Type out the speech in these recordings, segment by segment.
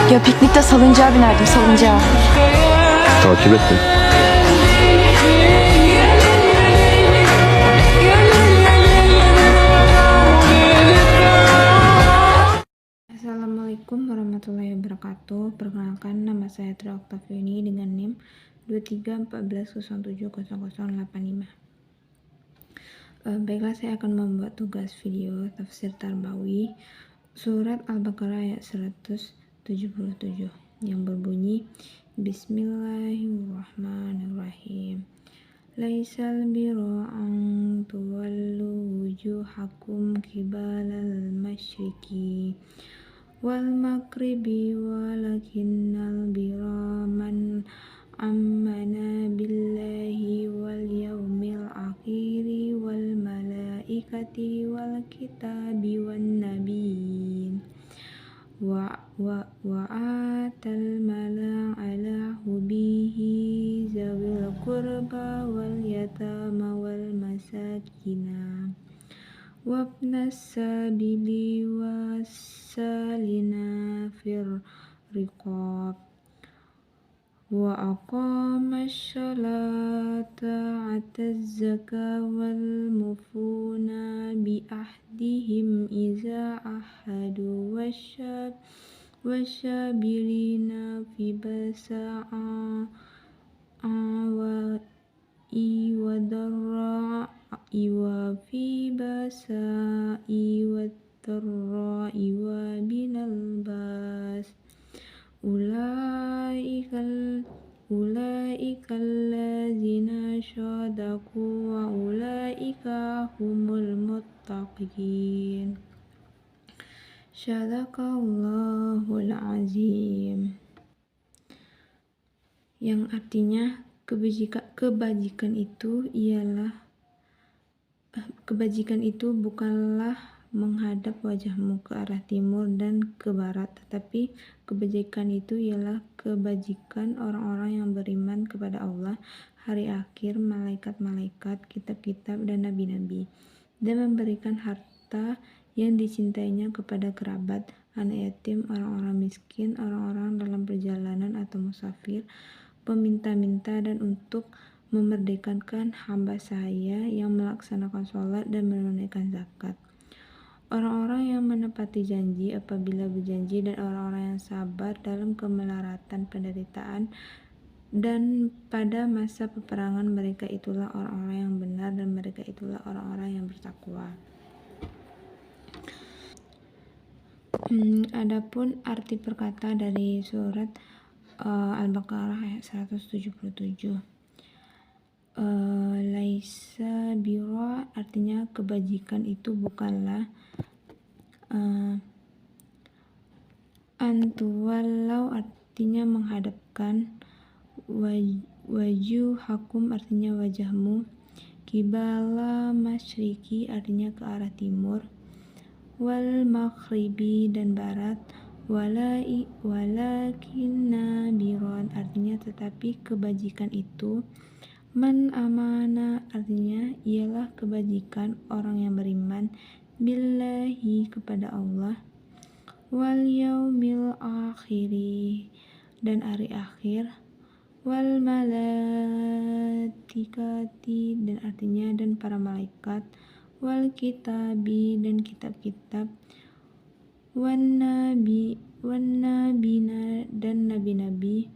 Ya piknikte salıncağa binerdim, salıncağa. Takip et beni. Assalamualaikum warahmatullahi wabarakatuh. Perkenalkan, nama saya Tri Oktaviani dengan NIM 2314070085. Baiklah, saya akan membuat tugas video tafsir Tarbawi surat Al-Baqarah ayat 177 yang berbunyi Bismillahirrahmanirrahim. Laisal birra an tuwallu wujuhakum qibalal masyriqi wal maghribi walakinnal birra man amana billahi wal yaumil akhiri wal malaikati wal kitabi wan nabiyyin wa atal mala ala hubihi zawil qurba wal yatama wal masakina wabnas sabili wasalina fir riqab wa aqama sholata ataz zaka wal mufuna bi ahdihim iza ahadu wasyabirina fi basa'a wa iwadarra iwa fi basa'i wadarra iwa binal bas ulaikal ladzina syadaku wa ulaika humul muttaqin. Syadaqallahul azim. Yang artinya kebajikan itu bukanlah menghadap wajahmu ke arah timur dan ke barat, tetapi kebajikan itu ialah kebajikan orang-orang yang beriman kepada Allah, hari akhir, malaikat-malaikat, kitab-kitab, dan nabi-nabi, dan memberikan harta yang dicintainya kepada kerabat, anak yatim, orang-orang miskin, orang-orang dalam perjalanan atau musafir, peminta-minta, dan untuk memerdekakan hamba sahaya yang melaksanakan sholat dan menunaikan zakat. Orang-orang yang menepati janji apabila berjanji dan orang-orang yang sabar dalam kemelaratan penderitaan dan pada masa peperangan, mereka itulah orang-orang yang benar dan mereka itulah orang-orang yang bertakwa. Adapun arti perkata dari surat Al-Baqarah ayat 177. Laisa birra artinya kebajikan itu bukanlah antuwalau artinya menghadapkan, wajuhakum artinya wajahmu, kibala masyriqi artinya ke arah timur, wal maghribi dan barat, walakinna biron artinya tetapi kebajikan itu, man amana artinya ialah kebajikan orang yang beriman, billahi kepada Allah, wal yaumil akhiri dan hari akhir, wal malaikati dan artinya dan para malaikat, wal kitabi dan kitab-kitab, wan nabina dan nabi-nabi,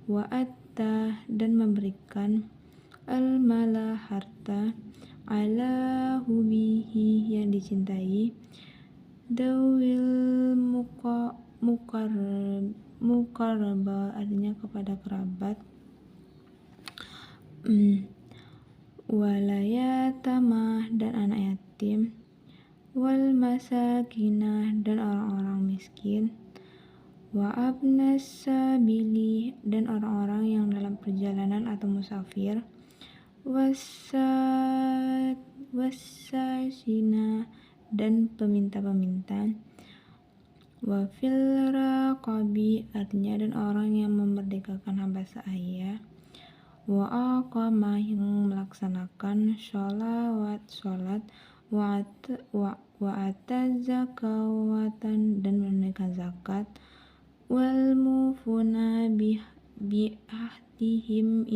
wa atta dan memberikan, al mala harta, ala hubihi yang dicintai, dawil mukarraba artinya kepada kerabat, walayatama dan anak yatim, wal masakinah dan orang-orang miskin, wa abnas sabili dan orang-orang yang dalam perjalanan atau musafir, wasasina dan peminta-peminta, wa fil raqabi artinya dan orang yang memerdekakan hamba sahaya, wa aqama yang melaksanakan sholat, wa ataz zakawatan dan menunaikan zakat, wal mufuna biahdihim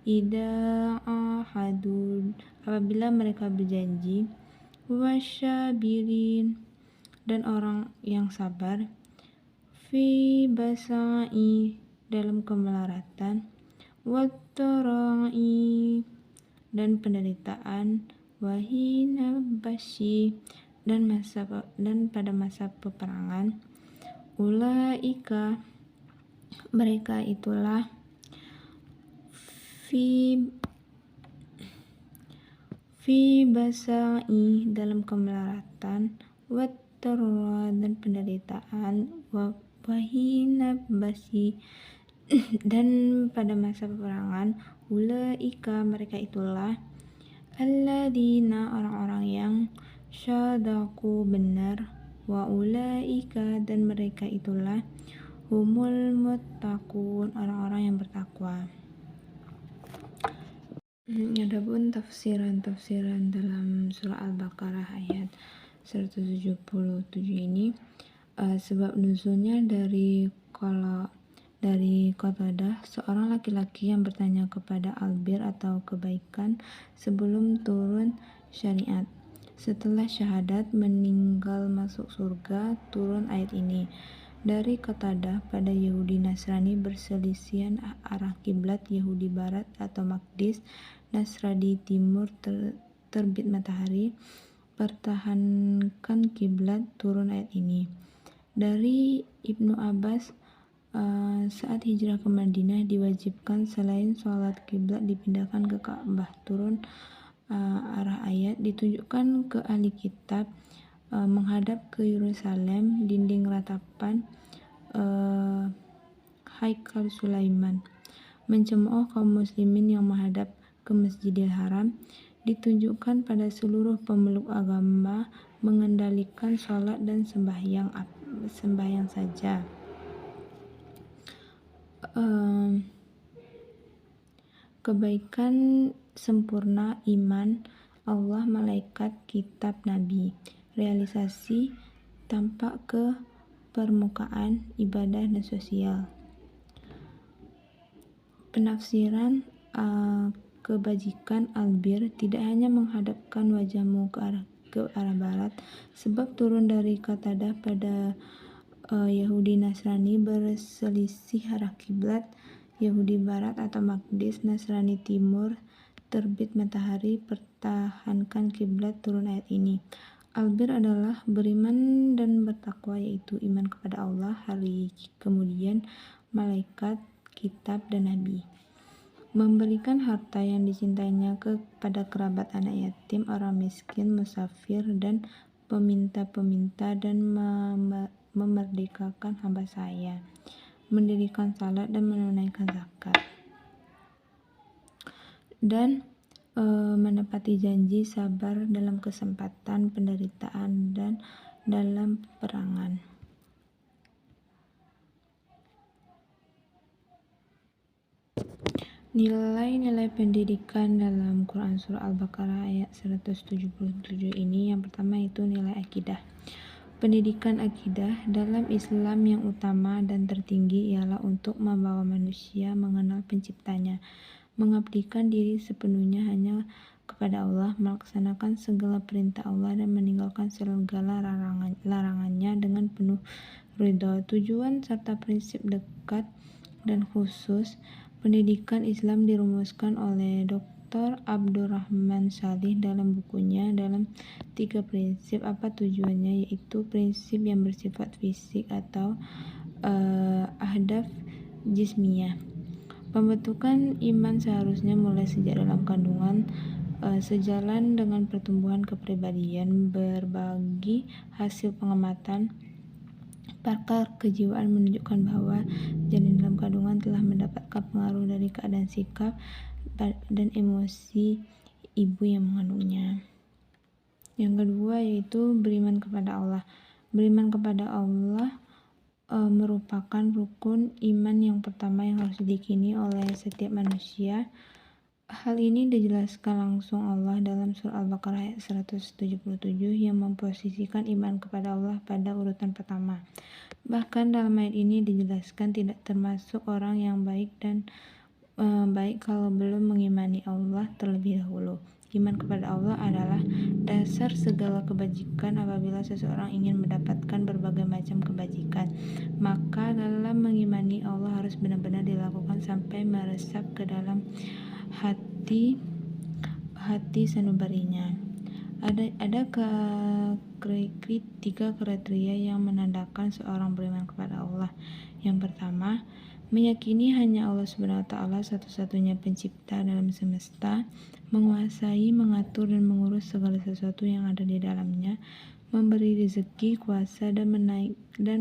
idza ahadu, apabila mereka berjanji, wasyabirin, dan orang yang sabar, fi basai, dalam kemelaratan, wattarai, dan penderitaan, wahina basi, dan pada masa peperangan, ulaika, mereka itulah, fi basai, dalam kemelaratan, wattara, dan penderitaan, wahina basi, dan pada masa peperangan, ulaika, mereka itulah, alladzina, orang-orang yang syadaku, benar, wa ulaika, dan mereka itulah, humul muttaqun, orang-orang yang bertakwa. Adapun tafsiran dalam surah Al-Baqarah ayat 177 ini, sebab nuzulnya dari Qatadah, seorang laki-laki yang bertanya kepada albir atau kebaikan sebelum turun syariat. Setelah syahadat, meninggal masuk surga, turun ayat ini. Dari Qatadah, pada Yahudi Nasrani berselisihan arah kiblat, Yahudi barat atau Maqdis, Nasrani timur, terbit matahari, pertahankan kiblat, turun ayat ini. Dari Ibnu Abbas, saat hijrah ke Madinah diwajibkan selain sholat kiblat dipindahkan ke Ka'bah, turun arah ayat, ditunjukkan ke ahli kitab, menghadap ke Yerusalem, dinding ratapan Haikal Sulaiman, mencemooh kaum muslimin yang menghadap ke Masjidil Haram, ditunjukkan pada seluruh pemeluk agama, mengendalikan sholat dan sembahyang saja. Kebaikan sempurna, iman, Allah, malaikat, kitab, nabi. Realisasi tampak ke permukaan, ibadah dan sosial. Penafsiran kebajikan albir, tidak hanya menghadapkan wajahmu ke arah barat, sebab turun dari Qatadah pada Yahudi Nasrani berselisih arah kiblat, Yahudi barat atau Maqdis, Nasrani timur, terbit matahari, pertahankan kiblat, turun ayat ini. Albir adalah beriman dan bertakwa, yaitu iman kepada Allah, hari kemudian, malaikat, kitab, dan nabi. Memberikan harta yang dicintainya kepada kerabat, anak yatim, orang miskin, musafir, dan peminta-peminta, dan memerdekakan hamba saya, mendirikan salat dan menunaikan zakat, dan menepati janji, sabar dalam kesempatan, penderitaan, dan dalam peperangan. Nilai-nilai pendidikan dalam Quran Surah Al-Baqarah ayat 177 ini, yang pertama itu nilai akidah. Pendidikan akidah dalam Islam yang utama dan tertinggi ialah untuk membawa manusia mengenal penciptanya, mengabdikan diri sepenuhnya hanya kepada Allah, melaksanakan segala perintah Allah, dan meninggalkan segala larangannya dengan penuh ridha. Tujuan serta prinsip dekat dan khusus pendidikan Islam dirumuskan oleh Dr. Abdurrahman Salih dalam bukunya dalam 3 prinsip. Apa tujuannya? Yaitu prinsip yang bersifat fisik atau ahdaf jismiyah. Pembentukan iman seharusnya mulai sejak dalam kandungan, sejalan dengan pertumbuhan kepribadian. Berbagi hasil pengamatan pakar kejiwaan menunjukkan bahwa janin dalam kandungan telah mendapatkan pengaruh dari keadaan sikap dan emosi ibu yang mengandungnya. Yang kedua yaitu beriman kepada Allah. Beriman kepada Allah merupakan rukun iman yang pertama yang harus diyakini oleh setiap manusia. Hal ini dijelaskan langsung Allah dalam surah Al-Baqarah ayat 177 yang memposisikan iman kepada Allah pada urutan pertama. Bahkan dalam ayat ini dijelaskan tidak termasuk orang yang baik dan baik kalau belum mengimani Allah terlebih dahulu. Iman kepada Allah adalah dasar segala kebajikan. Apabila seseorang ingin mendapatkan berbagai macam kebajikan, maka dalam mengimani Allah harus benar-benar dilakukan sampai meresap ke dalam hati sanubarinya. Ada tiga kriteria yang menandakan seorang beriman kepada Allah. Yang pertama, meyakini hanya Allah SWT satu-satunya pencipta dalam semesta, menguasai, mengatur, dan mengurus segala sesuatu yang ada di dalamnya, memberi rezeki, kuasa, dan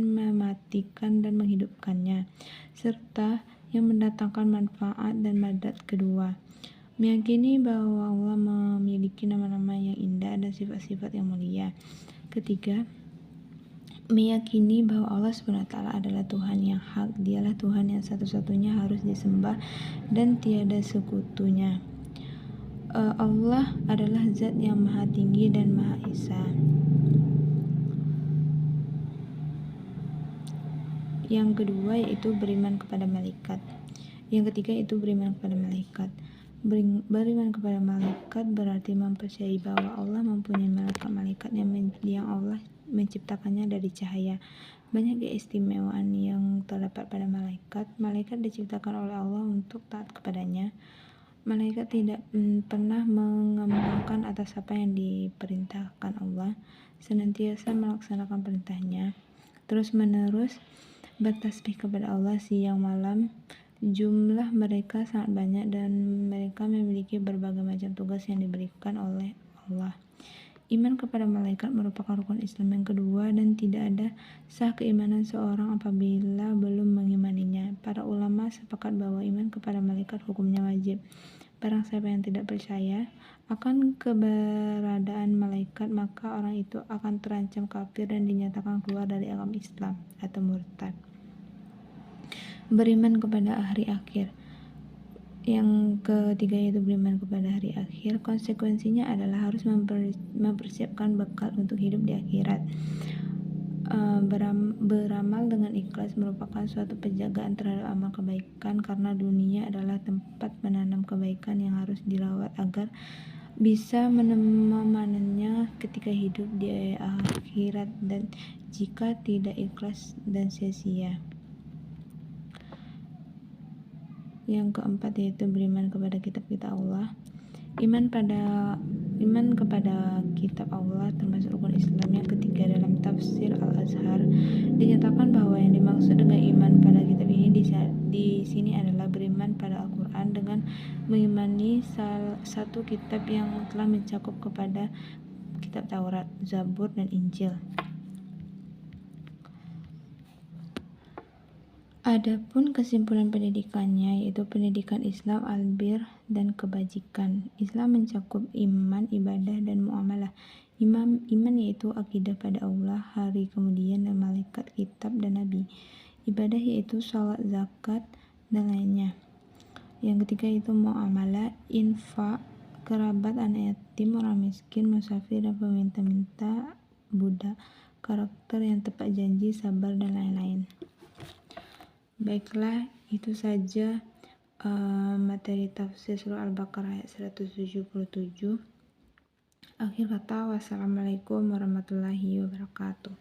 mematikan dan menghidupkannya, serta yang mendatangkan manfaat dan madat kedua. Meyakini bahwa Allah memiliki nama-nama yang indah dan sifat-sifat yang mulia. Ketiga, meyakini bahwa Allah SWT adalah Tuhan yang hak. Dialah Tuhan yang satu-satunya harus disembah dan tiada sekutunya. Allah adalah Zat yang Maha Tinggi dan Maha Esa. Yang kedua yaitu beriman kepada malaikat. Yang ketiga itu beriman kepada malaikat. Beriman kepada malaikat berarti mempercayai bahwa Allah mempunyai malaikat yang Allah menciptakannya dari cahaya. Banyak keistimewaan yang terdapat pada malaikat. Malaikat diciptakan oleh Allah untuk taat kepadanya. Malaikat tidak pernah mengembangkan atas apa yang diperintahkan Allah, senantiasa melaksanakan perintahnya, terus-menerus bertasbih kepada Allah siang malam. Jumlah mereka sangat banyak dan mereka memiliki berbagai macam tugas yang diberikan oleh Allah. Iman kepada malaikat merupakan rukun Islam yang kedua dan tidak ada sah keimanan seorang apabila belum mengimaninya. Para ulama sepakat bahwa iman kepada malaikat hukumnya wajib. Barang siapa yang tidak percaya akan keberadaan malaikat, maka orang itu akan terancam kafir dan dinyatakan keluar dari agama Islam atau murtad. Beriman kepada hari akhir. Yang ketiga yaitu beriman kepada hari akhir. Konsekuensinya adalah harus mempersiapkan bekal untuk hidup di akhirat. Beramal dengan ikhlas merupakan suatu penjagaan terhadap amal kebaikan, karena dunia adalah tempat menanam kebaikan yang harus dirawat agar bisa memanennya ketika hidup di akhirat, dan jika tidak ikhlas dan sia-sia. Yang keempat yaitu beriman kepada kitab-kitab Allah. Iman kepada kitab Allah termasuk rukun Islam yang ketiga. Dalam tafsir Al-Azhar dinyatakan bahwa yang dimaksud dengan iman pada kitab ini di sini adalah beriman pada Al-Quran dengan mengimani satu kitab yang telah mencakup kepada kitab Taurat, Zabur, dan Injil. Adapun kesimpulan pendidikannya yaitu pendidikan Islam, albir, dan kebajikan. Islam mencakup iman, ibadah, dan muamalah. Iman yaitu akidah pada Allah, hari kemudian, dan malaikat, kitab, dan nabi. Ibadah yaitu salat, zakat, dan lainnya. Yang ketiga itu muamalah, infak, kerabat, anak yatim, orang miskin, musafir, dan peminta-minta, budak, karakter yang tepat janji, sabar, dan lain-lain. Baiklah, itu saja materi tafsir surah Al-Baqarah ayat 177. Akhir kata, wassalamualaikum warahmatullahi wabarakatuh.